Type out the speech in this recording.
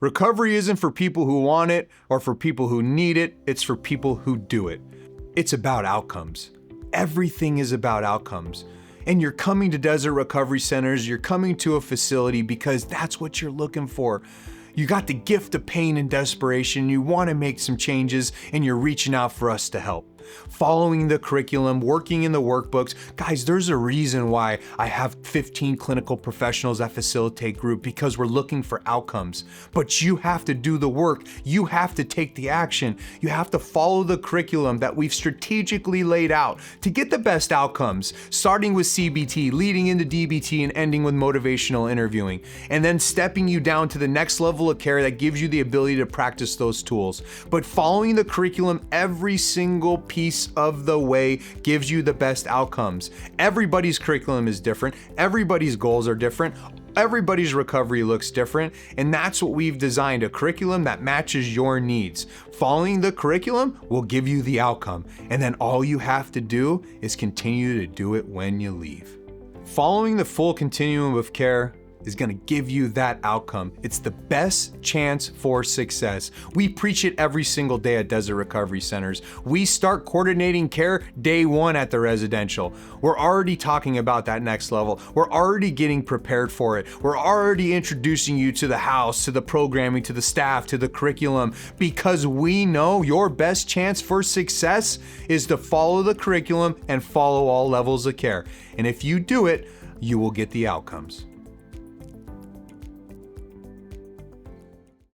Recovery isn't for people who want it or for people who need it, it's for people who do it. It's about outcomes. Everything is about outcomes. And you're coming to Desert Recovery Centers, you're coming to a facility because that's what you're looking for. You got the gift of pain and desperation, you want to make some changes, and you're reaching out for us to help. Following the curriculum, working in the workbooks. Guys, there's a reason why I have 15 clinical professionals that facilitate group, because we're looking for outcomes. But you have to do the work. You have to take the action. You have to follow the curriculum that we've strategically laid out to get the best outcomes, starting with CBT, leading into DBT, and ending with motivational interviewing, and then stepping you down to the next level of care that gives you the ability to practice those tools. But following the curriculum every single piece of the way gives you the best outcomes. Everybody's curriculum is different. Everybody's goals are different. Everybody's recovery looks different. And that's what we've designed, a curriculum that matches your needs. Following the curriculum will give you the outcome. And then all you have to do is continue to do it when you leave. Following the full continuum of care is going to give you that outcome. It's the best chance for success. We preach it every single day at Desert Recovery Centers. We start coordinating care day one at the residential. We're already talking about that next level. We're already getting prepared for it. We're already introducing you to the house, to the programming, to the staff, to the curriculum, because we know your best chance for success is to follow the curriculum and follow all levels of care. And if you do it, you will get the outcomes.